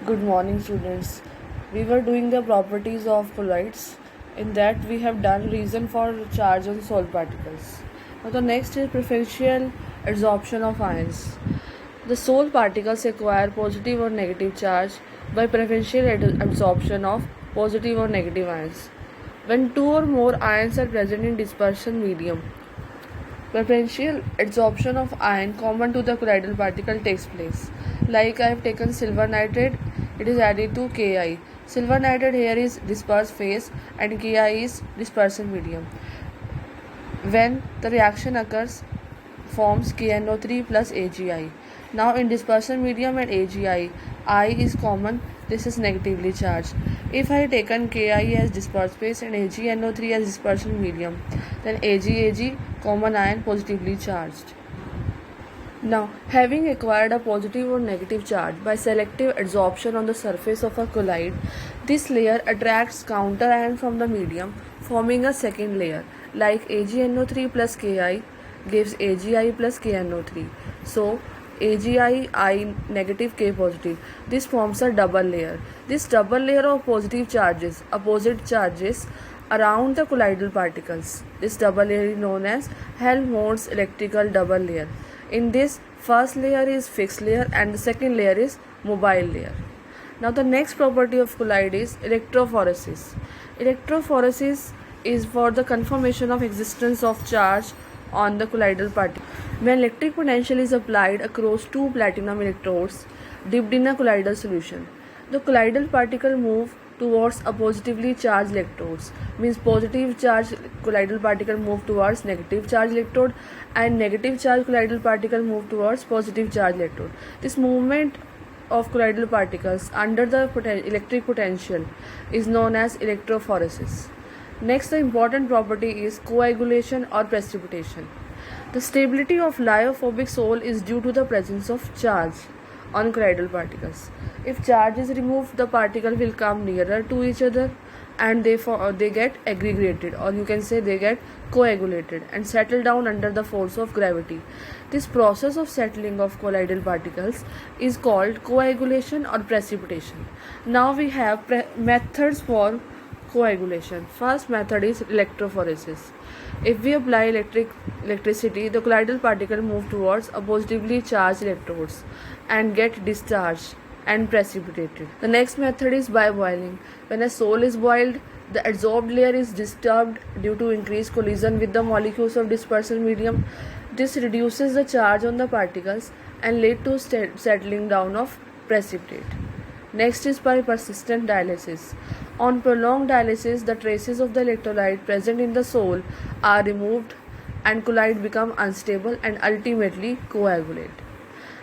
Good morning, students. We were doing the properties of colloids. In that, we have done reason for charge on solid particles. Now, the next is preferential adsorption of ions. The solid particles acquire positive or negative charge by preferential adsorption of positive or negative ions. When two or more ions are present in dispersion medium, preferential adsorption of ion common to the colloidal particle takes place. Like I have taken silver nitrate, it is added to Ki. Silver nitrate here is dispersed phase and Ki is dispersion medium. When the reaction occurs, forms KNO3 plus AgI. Now in dispersion medium and AgI, I is common, this is negatively charged. If I taken Ki as dispersed phase and AgNO3 as dispersion medium, then Ag common ion positively charged. Now, having acquired a positive or negative charge by selective adsorption on the surface of a colloid, this layer attracts counter ion from the medium, forming a second layer, like AgNO3 plus Ki gives AgI plus KNO3. So, AgI I negative K positive. This forms a double layer. This double layer of positive charges, opposite charges, around the colloidal particles. This double layer is known as Helmholtz electrical double layer. In this, first layer is fixed layer and the second layer is mobile layer. Now the next property of colloid is electrophoresis. Electrophoresis is for the confirmation of existence of charge on the colloidal particle. When electric potential is applied across two platinum electrodes dipped in a colloidal solution, the colloidal particle move towards a positively charged electrodes, means positive charged colloidal particle move towards negative charged electrode and negative charged colloidal particle move towards positive charged electrode. This movement of colloidal particles under the electric potential is known as electrophoresis. Next, the important property is coagulation or precipitation. The stability of lyophobic sol is due to the presence of charge on colloidal particles. If charge is removed, the particle will come nearer to each other and they get aggregated, or you can say they get coagulated and settle down under the force of gravity. This process of settling of colloidal particles is called coagulation or precipitation. Now we have methods for coagulation. First method is electrophoresis. If we apply electricity, the colloidal particle move towards a positively charged electrodes and get discharged and precipitated. The next method is by boiling. When a sol is boiled, the adsorbed layer is disturbed due to increased collision with the molecules of dispersion medium. This reduces the charge on the particles and lead to settling down of precipitate. Next is by persistent dialysis. On prolonged dialysis, the traces of the electrolyte present in the sol are removed and colloid become unstable and ultimately coagulate.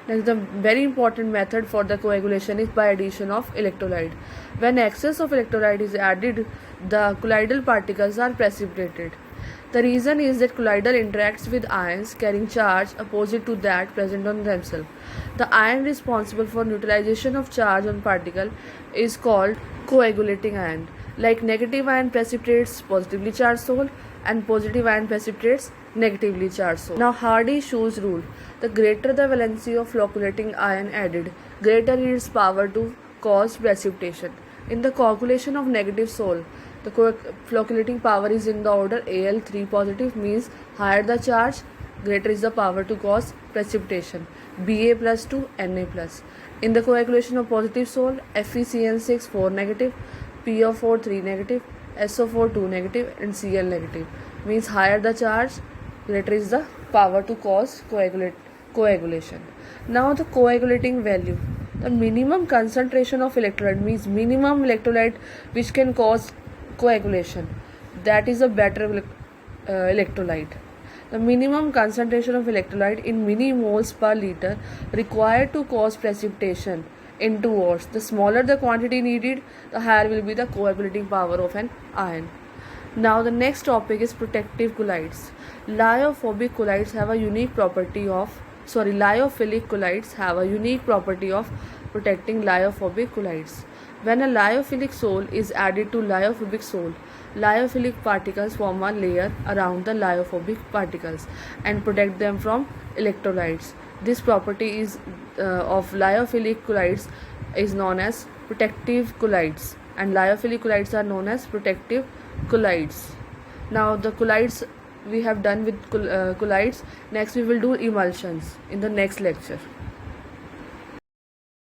Next, the very important method for the coagulation is by addition of electrolyte. When excess of electrolyte is added, the colloidal particles are precipitated. The reason is that colloidal interacts with ions carrying charge opposite to that present on themselves. The ion responsible for neutralization of charge on particle is called coagulating ion. Like negative ion precipitates positively charged sol and positive ion precipitates negatively charged sol. Now Hardy-Schulze rule. The greater the valency of flocculating ion added, greater its power to cause precipitation. In the coagulation of negative sol, the flocculating power is in the order Al3 positive, means higher the charge, greater is the power to cause precipitation. Ba plus to Na plus. In the coagulation of positive sol, FeCN6 4 negative, PO4 3 negative, SO4 2 negative and Cl negative, means higher the charge, greater is the power to cause coagulation. Now the coagulating value. The minimum concentration of electrolyte means minimum electrolyte which can cause coagulation. That is a better electrolyte. The minimum concentration of electrolyte in millimoles per liter required to cause precipitation in 2 hours. The smaller the quantity needed, the higher will be the coagulating power of an ion. Now the next topic is protective colloids. Lyophilic colloids have a unique property of protecting lyophobic colloids. When a lyophilic sol is added to lyophobic sol, lyophilic particles form a layer around the lyophobic particles and protect them from electrolytes. This property is of lyophilic colloids is known as protective colloids, and lyophilic colloids are known as protective colloids. Now the colloids we have done with colloids. Next we will do emulsions in the next lecture.